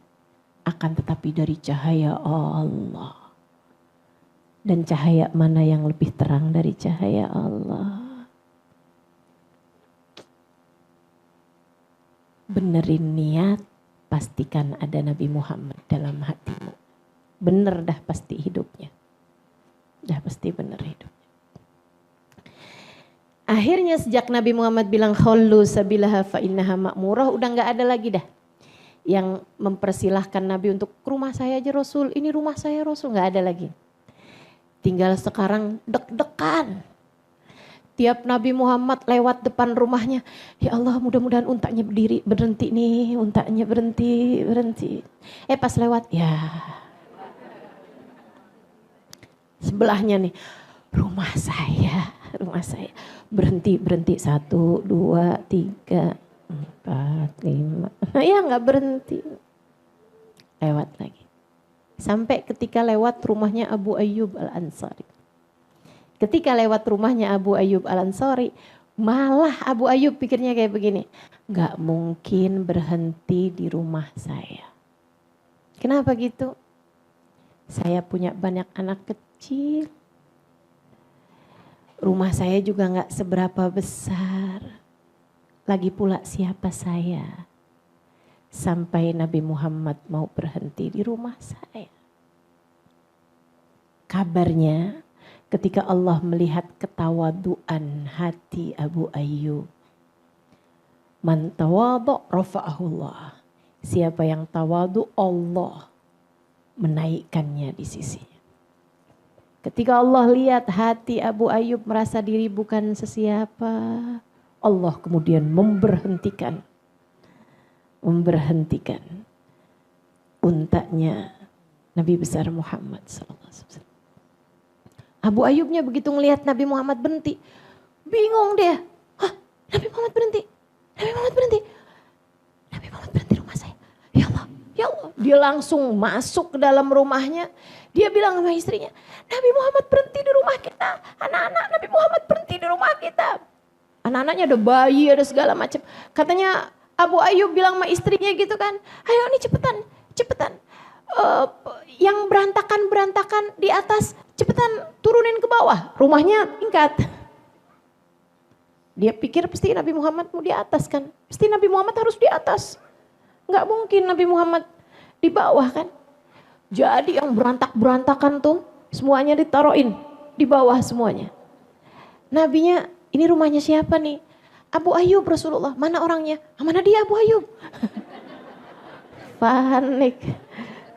akan tetapi dari cahaya Allah. Dan cahaya mana yang lebih terang dari cahaya Allah? Benerin niat, pastikan ada Nabi Muhammad dalam hatimu. Bener dah pasti hidupnya. Dah pasti bener hidupnya. Akhirnya sejak Nabi Muhammad bilang khallu sabilaha fa innaha ma'murah, udah gak ada lagi dah yang mempersilahkan Nabi untuk ke rumah saya aja Rasul, ini rumah saya Rasul, gak ada lagi. Tinggal sekarang deg-degan. Tiap Nabi Muhammad lewat depan rumahnya, ya Allah mudah-mudahan untanya berhenti nih, untanya berhenti. Pas lewat, ya sebelahnya nih, rumah saya, berhenti 1, 2, 3, 4, 5, ya gak berhenti, lewat lagi. Sampai ketika lewat rumahnya Abu Ayyub Al-Ansari. Ketika lewat rumahnya Abu Ayyub Al-Ansari, malah Abu Ayyub pikirnya kayak begini, gak mungkin berhenti di rumah saya. Kenapa gitu? Saya punya banyak anak kecil. Rumah saya juga gak seberapa besar. Lagi pula siapa saya? Sampai Nabi Muhammad mau berhenti di rumah saya. Kabarnya ketika Allah melihat ketawaduan hati Abu Ayyub. Man tawadhu rafa'ahullah. Siapa yang tawadu, Allah menaikkannya di sisinya. Ketika Allah lihat hati Abu Ayyub merasa diri bukan sesiapa, Allah kemudian memberhentikan untanya Nabi besar Muhammad SAW. Abu Ayyubnya begitu ngelihat Nabi Muhammad berhenti, bingung dia. Hah, Nabi Muhammad berhenti rumah saya. Ya Allah. Dia langsung masuk ke dalam rumahnya. Dia bilang sama istrinya, Nabi Muhammad berhenti di rumah kita. Anak-anak Nabi Muhammad berhenti di rumah kita. Anak-anaknya ada bayi, ada segala macam. Katanya Abu Ayyub bilang sama istrinya gitu kan, ayo nih cepetan. Yang berantakan di atas, cepetan turunin ke bawah. Rumahnya tingkat. Dia pikir pasti Nabi Muhammad mau di atas kan. Pasti Nabi Muhammad harus di atas. Gak mungkin Nabi Muhammad di bawah kan. Jadi yang berantakan tuh semuanya ditaruhin di bawah semuanya. Nabinya, ini rumahnya siapa nih? Abu Ayyub Rasulullah, mana orangnya? Mana dia Abu Ayyub? Panik.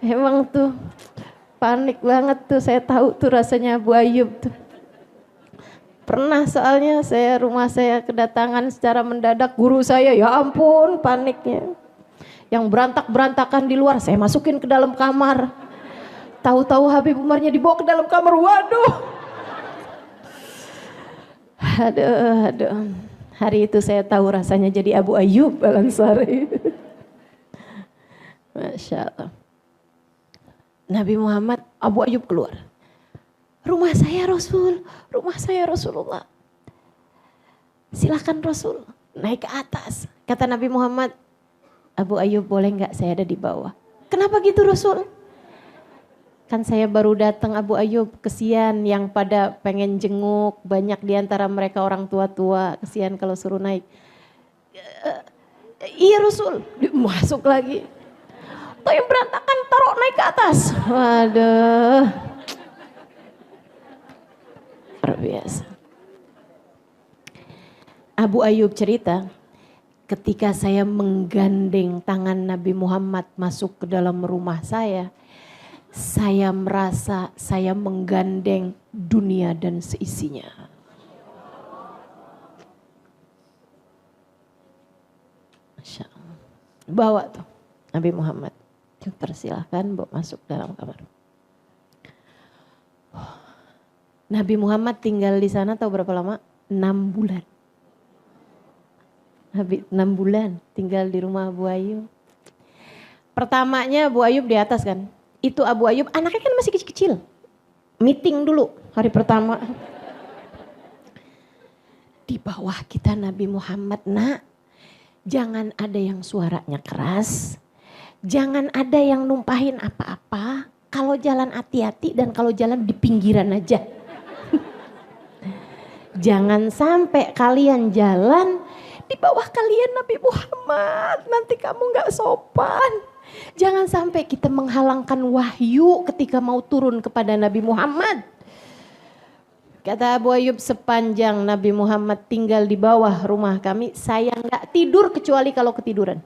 Emang tuh panik banget tuh, saya tahu tuh rasanya Abu Ayyub tuh. Pernah soalnya rumah saya kedatangan secara mendadak guru saya, ya ampun paniknya. Yang berantak-berantakan di luar, saya masukin ke dalam kamar. Tahu-tahu Habib Umarnya dibawa ke dalam kamar, waduh. Aduh. Hari itu saya tahu rasanya jadi Abu Ayyub Al-Ansari. Masya Allah. Nabi Muhammad, Abu Ayyub keluar. Rumah saya Rasul, rumah saya Rasulullah. Silakan Rasul, naik ke atas. Kata Nabi Muhammad, Abu Ayyub boleh nggak saya ada di bawah? Kenapa gitu Rasul? Kan saya baru datang Abu Ayyub, kesian yang pada pengen jenguk, banyak diantara mereka orang tua-tua, kesian kalau suruh naik. Iya Rasul, masuk lagi. Tuh yang berantakan taruh naik ke atas. Waduh. Luar biasa. Abu Ayyub cerita, ketika saya menggandeng tangan Nabi Muhammad masuk ke dalam rumah saya merasa saya menggandeng dunia dan seisinya. Masya Allah. Bawa tuh Nabi Muhammad. Persilahkan bawa masuk dalam kamar. Nabi Muhammad tinggal di sana tahu berapa lama? 6 bulan. 6 bulan tinggal di rumah Abu Ayyub. Pertamanya Abu Ayyub di atas kan. Itu Abu Ayyub anaknya kan masih kecil-kecil. Meeting dulu hari pertama. Di bawah kita Nabi Muhammad, nak. Jangan ada yang suaranya keras. Jangan ada yang numpahin apa-apa. Kalau jalan hati-hati dan kalau jalan di pinggiran aja. Jangan sampai kalian jalan di bawah kalian Nabi Muhammad. Nanti kamu gak sopan. Jangan sampai kita menghalangkan wahyu ketika mau turun kepada Nabi Muhammad. Kata Abu Ayyub, sepanjang Nabi Muhammad tinggal di bawah rumah kami, saya gak tidur kecuali kalau ketiduran.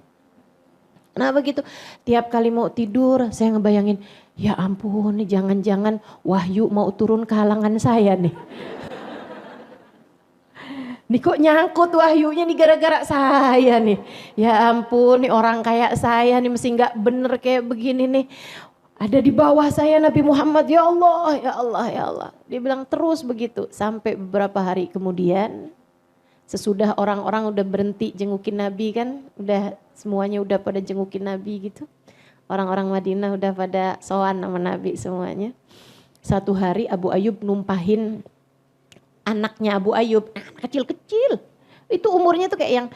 Nah begitu, tiap kali mau tidur saya ngebayangin, ya ampun jangan-jangan wahyu mau turun ke halangan saya nih. Nih kok nyangkut wahyunya nih gara-gara saya nih. Ya ampun nih orang kayak saya nih mesti gak bener kayak begini nih. Ada di bawah saya Nabi Muhammad, ya Allah, ya Allah, ya Allah. Dia bilang terus begitu sampai beberapa hari kemudian. Sesudah orang-orang udah berhenti jengukin Nabi kan. Udah semuanya udah pada jengukin Nabi gitu. Orang-orang Madinah udah pada sowan sama Nabi semuanya. Satu hari Abu Ayyub numpahin anaknya Abu Ayyub, kecil-kecil. Itu umurnya tuh kayak yang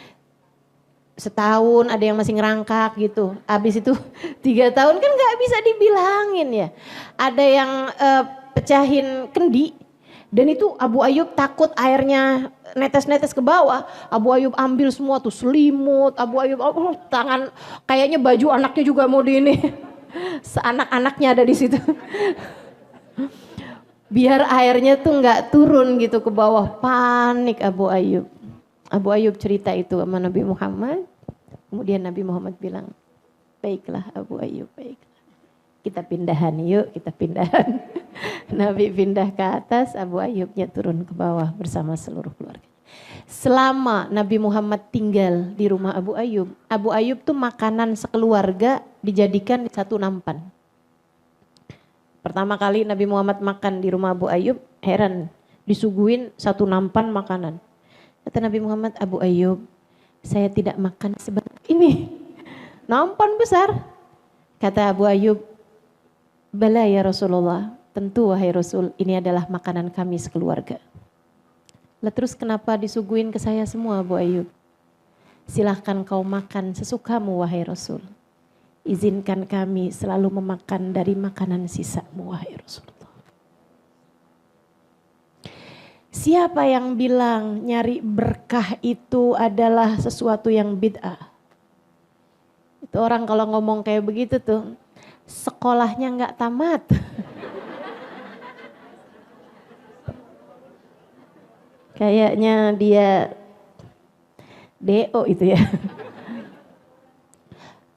setahun, ada yang masih ngerangkak gitu. Habis itu 3 tahun kan gak bisa dibilangin ya. Ada yang pecahin kendi. Dan itu Abu Ayyub takut airnya netes-netes ke bawah. Abu Ayyub ambil semua tuh selimut. Abu Ayyub tangan kayaknya baju anaknya juga mau di ini. Seanak-anaknya ada di situ. Biar airnya tuh nggak turun gitu ke bawah, panik Abu Ayyub. Abu Ayyub cerita itu sama Nabi Muhammad. Kemudian Nabi Muhammad bilang, baiklah Abu Ayyub, baiklah. Kita pindahan yuk, kita pindahan. Nabi pindah ke atas, Abu Ayyubnya turun ke bawah bersama seluruh keluarga. Selama Nabi Muhammad tinggal di rumah Abu Ayyub tuh makanan sekeluarga dijadikan di satu nampan. Pertama kali Nabi Muhammad makan di rumah Abu Ayyub, heran, disuguhin satu nampan makanan. Kata Nabi Muhammad, Abu Ayyub, saya tidak makan sebanyak ini. Nampan besar. Kata Abu Ayyub, bala ya Rasulullah, tentu wahai Rasul, ini adalah makanan kami sekeluarga. Lah terus kenapa disuguhin ke saya semua Abu Ayyub? Silahkan kau makan sesukamu wahai Rasul. Izinkan kami selalu memakan dari makanan sisamu wahai Rasulullah. Siapa yang bilang nyari berkah itu adalah sesuatu yang bid'ah? Itu orang kalau ngomong kayak begitu tuh, sekolahnya nggak tamat. Kayaknya dia DO itu ya.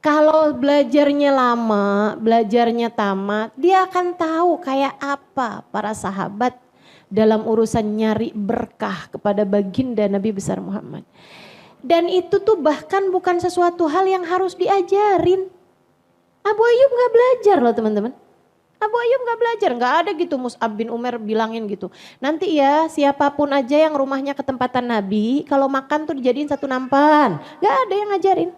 Kalau belajarnya lama, belajarnya tamat, dia akan tahu kayak apa para sahabat dalam urusan nyari berkah kepada baginda Nabi besar Muhammad. Dan itu tuh bahkan bukan sesuatu hal yang harus diajarin. Abu Ayyub gak belajar loh teman-teman. Abu Ayyub gak belajar, gak ada gitu Mus'ab bin Umair bilangin gitu. Nanti ya siapapun aja yang rumahnya ketempatan Nabi, kalau makan tuh dijadiin satu nampan. Gak ada yang ngajarin.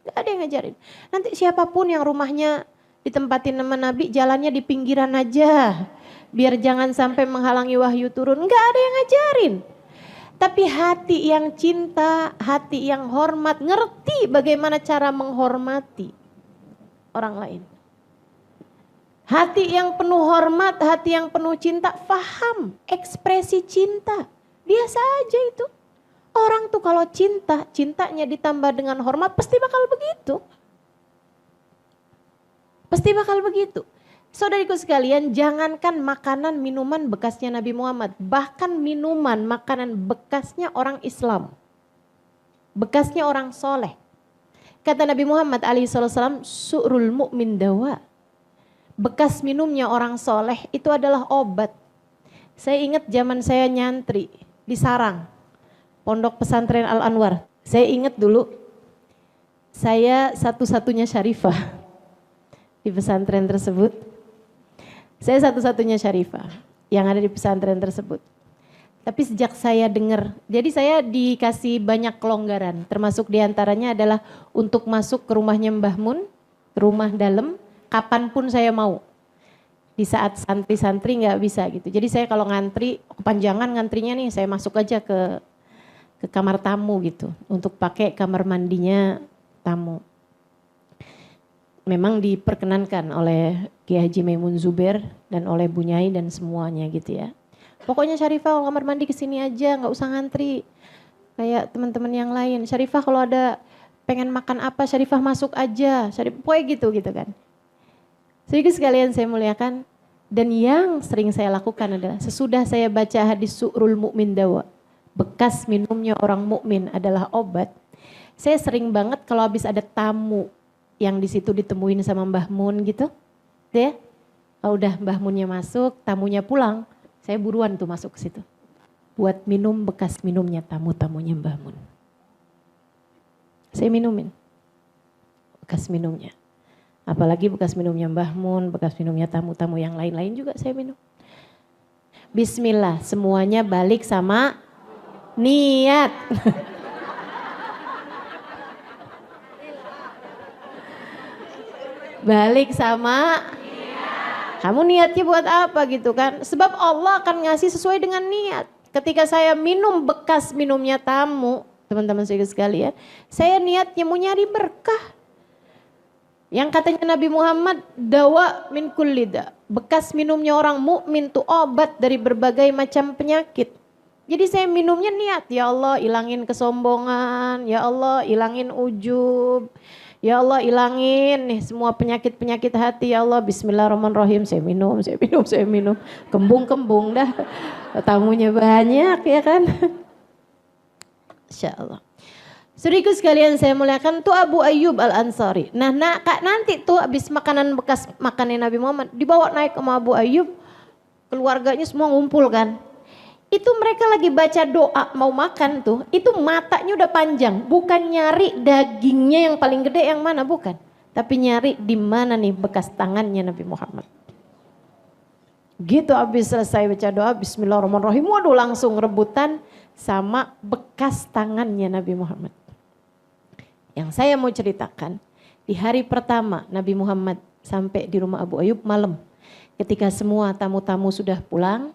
Gak ada yang ngajarin. Nanti siapapun yang rumahnya ditempatin sama Nabi, jalannya di pinggiran aja. Biar jangan sampai menghalangi wahyu turun. Gak ada yang ngajarin. Tapi hati yang cinta, hati yang hormat, ngerti bagaimana cara menghormati orang lain. Hati yang penuh hormat, hati yang penuh cinta, paham ekspresi cinta. Biasa aja itu. Orang tuh kalau cinta, cintanya ditambah dengan hormat pasti bakal begitu. Pasti bakal begitu. Saudariku sekalian, jangankan makanan minuman bekasnya Nabi Muhammad, bahkan minuman makanan bekasnya orang Islam. Bekasnya orang soleh. Kata Nabi Muhammad alaihissalam, su'rul mu'min dawa. Bekas minumnya orang soleh itu adalah obat. Saya ingat zaman saya nyantri di Sarang, Pondok Pesantren Al-Anwar. Saya ingat dulu, saya satu-satunya syarifah di pesantren tersebut. Saya satu-satunya syarifah yang ada di pesantren tersebut. Tapi sejak saya dengar, jadi saya dikasih banyak kelonggaran. Termasuk diantaranya adalah untuk masuk ke rumahnya Mbah Mun, rumah dalam, kapanpun saya mau. Di saat santri-santri nggak bisa gitu. Jadi saya kalau ngantri, kepanjangan ngantrinya nih, saya masuk aja ke kamar tamu gitu. Untuk pakai kamar mandinya tamu. Memang diperkenankan oleh Kiai Haji Maimun Zubair dan oleh Bu Nyai dan semuanya gitu ya. Pokoknya Syarifah kalau kamar mandi kesini aja, nggak usah ngantri. Kayak teman-teman yang lain. Syarifah kalau ada pengen makan apa, Syarifah masuk aja. Pokoknya gitu kan. Sedikit sekalian saya muliakan, dan yang sering saya lakukan adalah sesudah saya baca hadis su'rul mu'min dawa, bekas minumnya orang mukmin adalah obat. Saya sering banget kalau habis ada tamu yang di situ ditemuin sama Mbah Mun gitu, ya. Kalau udah Mbah Munnya masuk, tamunya pulang, saya buruan tuh masuk ke situ. Buat minum bekas minumnya tamu-tamunya Mbah Mun. Saya minumin bekas minumnya. Apalagi bekas minumnya Mbah Mun, bekas minumnya tamu-tamu yang lain-lain juga saya minum. Bismillah, semuanya balik sama niat. Balik sama niat. Kamu niatnya buat apa gitu kan? Sebab Allah akan ngasih sesuai dengan niat. Ketika saya minum bekas minumnya tamu, teman-teman sekalian, saya niatnya mau nyari berkah. Yang katanya Nabi Muhammad, dawa min kulli da. Bekas minumnya orang mukmin tuh obat dari berbagai macam penyakit. Jadi saya minumnya niat, ya Allah ilangin kesombongan, ya Allah ilangin ujub, ya Allah ilangin nih semua penyakit-penyakit hati, ya Allah bismillahirrahmanirrahim. Saya minum. Kembung-kembung dah. Tamunya banyak ya kan. Insya Allah. Saudaraku sekalian saya muliakan tuh Abu Ayyub Al-Ansari. Nah nanti tuh habis makanan bekas makannya Nabi Muhammad dibawa naik sama Abu Ayyub. Keluarganya semua ngumpul kan. Itu mereka lagi baca doa mau makan tuh. Itu matanya udah panjang. Bukan nyari dagingnya yang paling gede yang mana, bukan. Tapi nyari di mana nih bekas tangannya Nabi Muhammad. Gitu habis selesai baca doa bismillahirrahmanirrahim. Waduh langsung rebutan sama bekas tangannya Nabi Muhammad. Yang saya mau ceritakan, di hari pertama Nabi Muhammad sampai di rumah Abu Ayyub malam. Ketika semua tamu-tamu sudah pulang,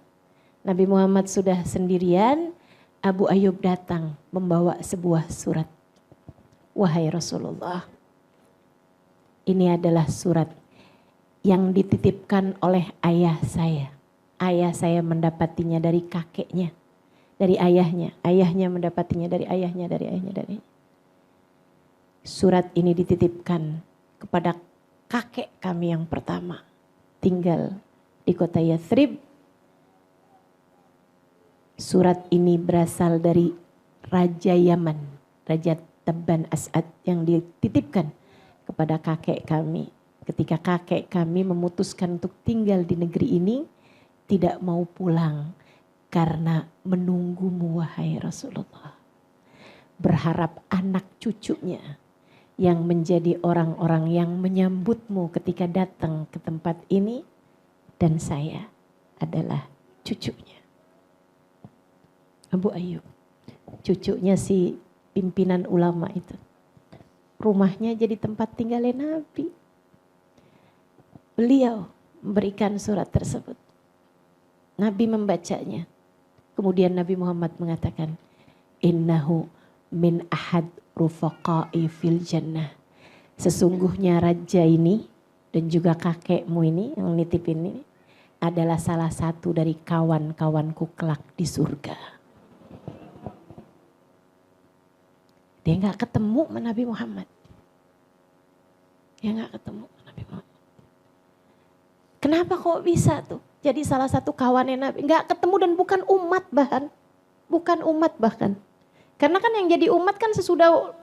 Nabi Muhammad sudah sendirian, Abu Ayyub datang membawa sebuah surat. Wahai Rasulullah, ini adalah surat yang dititipkan oleh ayah saya. Ayah saya mendapatinya dari kakeknya, dari ayahnya. Ayahnya mendapatinya dari ayahnya, dari ayahnya, dari ayahnya. Surat ini dititipkan kepada kakek kami yang pertama. Tinggal di kota Yathrib. Surat ini berasal dari Raja Yaman, Raja Tabban As'ad yang dititipkan kepada kakek kami. Ketika kakek kami memutuskan untuk tinggal di negeri ini, tidak mau pulang karena menunggumu wahai Rasulullah. Berharap anak cucunya yang menjadi orang-orang yang menyambutmu ketika datang ke tempat ini, dan saya adalah cucunya. Abu Ayyub, cucunya si pimpinan ulama itu. Rumahnya jadi tempat tinggalnya Nabi. Beliau memberikan surat tersebut. Nabi membacanya. Kemudian Nabi Muhammad mengatakan, innahu min ahad rufaqai fil jannah. Sesungguhnya raja ini dan juga kakekmu ini yang nitipin ini adalah salah satu dari kawan-kawanku kelak di surga. Dia gak ketemu sama Nabi Muhammad. Dia gak ketemu sama Nabi Muhammad. Kenapa kok bisa tuh? Jadi salah satu kawannya Nabi. Gak ketemu dan bukan umat bahkan. Bukan umat bahkan. Karena kan yang jadi umat kan sesudah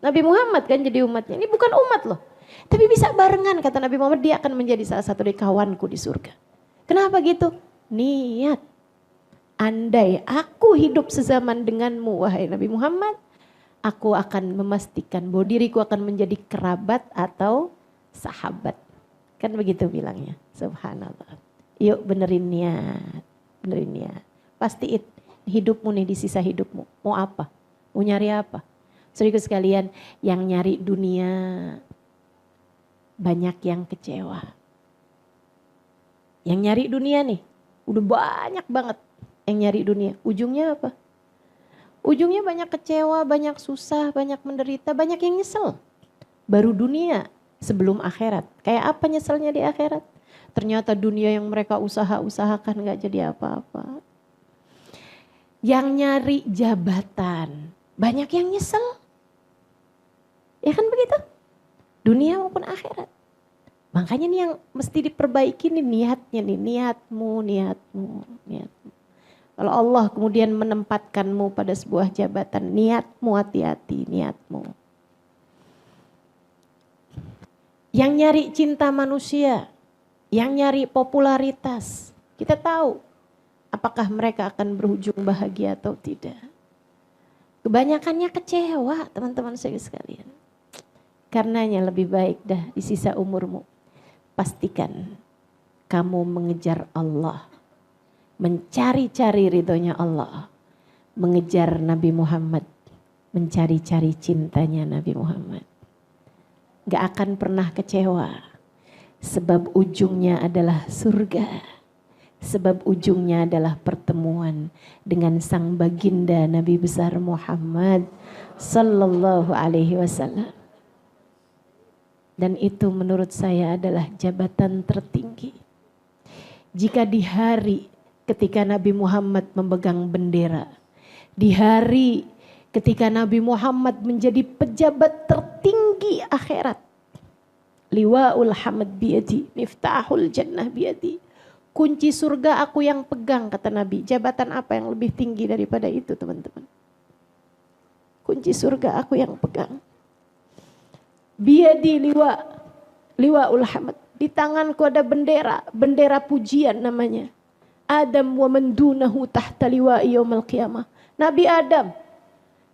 Nabi Muhammad kan jadi umatnya. Ini bukan umat loh. Tapi bisa barengan kata Nabi Muhammad, dia akan menjadi salah satu dari kawanku di surga. Kenapa gitu? Niat. Andai aku hidup sezaman denganmu wahai Nabi Muhammad, aku akan memastikan bahwa diriku akan menjadi kerabat atau sahabat. Kan begitu bilangnya. Subhanallah. Yuk benerin niat. Benerin niat. Pastiin hidupmu nih di sisa hidupmu. Mau apa? Mau nyari apa? Saudaraku sekalian, yang nyari dunia banyak yang kecewa. Yang nyari dunia nih, udah banyak banget yang nyari dunia. Ujungnya apa? Ujungnya banyak kecewa, banyak susah, banyak menderita, banyak yang nyesel. Baru dunia sebelum akhirat. Kayak apa nyeselnya di akhirat? Ternyata dunia yang mereka usahakan gak jadi apa-apa. Yang nyari jabatan, banyak yang nyesel. Ya kan begitu? Dunia maupun akhirat. Makanya nih yang mesti diperbaiki nih niatnya nih, niatmu. Kalau Allah kemudian menempatkanmu pada sebuah jabatan, niatmu hati-hati, niatmu. Yang nyari cinta manusia, yang nyari popularitas, kita tahu apakah mereka akan berujung bahagia atau tidak. Kebanyakannya kecewa teman-teman saya sekalian. Karenanya lebih baik dah di sisa umurmu, pastikan kamu mengejar Allah. Mencari-cari ridhonya Allah. Mengejar Nabi Muhammad. Mencari-cari cintanya Nabi Muhammad. Gak akan pernah kecewa. Sebab ujungnya adalah surga. Sebab ujungnya adalah pertemuan dengan sang baginda Nabi besar Muhammad sallallahu alaihi wasallam. Dan itu menurut saya adalah jabatan tertinggi. Jika di hari ketika Nabi Muhammad memegang bendera, di hari ketika Nabi Muhammad menjadi pejabat tertinggi akhirat, liwa'ul hamd biyadi, miftahul jannah biyadi, kunci surga aku yang pegang kata Nabi. Jabatan apa yang lebih tinggi daripada itu teman-teman? Kunci surga aku yang pegang. Biyadi liwa'ul hamd, di tanganku ada bendera, bendera pujian namanya. Adam wa man dunahu tahta liwa'i yaumil qiyamah. Nabi Adam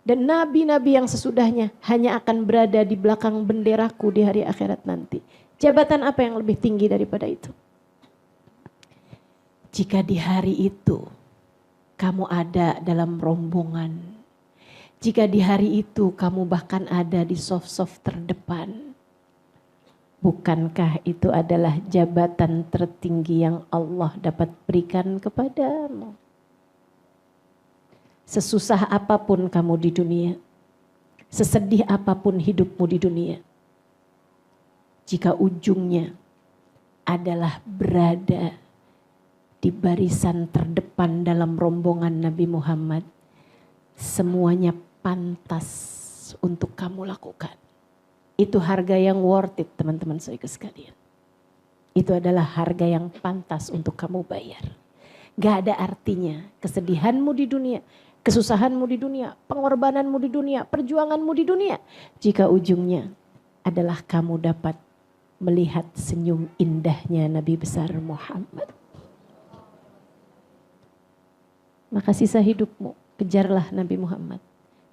dan nabi-nabi yang sesudahnya hanya akan berada di belakang benderaku di hari akhirat nanti. Jabatan apa yang lebih tinggi daripada itu? Jika di hari itu kamu ada dalam rombongan, jika di hari itu kamu bahkan ada di saf-saf terdepan, bukankah itu adalah jabatan tertinggi yang Allah dapat berikan kepadamu? Sesusah apapun kamu di dunia, sesedih apapun hidupmu di dunia, jika ujungnya adalah berada di barisan terdepan dalam rombongan Nabi Muhammad, semuanya pantas untuk kamu lakukan. Itu harga yang worth it teman-teman saya sekalian. Itu adalah harga yang pantas untuk kamu bayar. Gak ada artinya kesedihanmu di dunia, kesusahanmu di dunia, pengorbananmu di dunia, perjuanganmu di dunia, jika ujungnya adalah kamu dapat melihat senyum indahnya Nabi besar Muhammad. maka sisa hidupmu kejarlah Nabi Muhammad.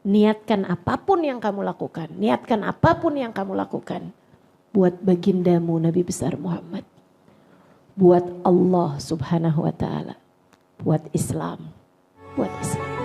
Niatkan apapun yang kamu lakukan, niatkan apapun yang kamu lakukan buat bagindamu Nabi besar Muhammad, buat Allah Subhanahu wa taala, buat Islam, buat Islam.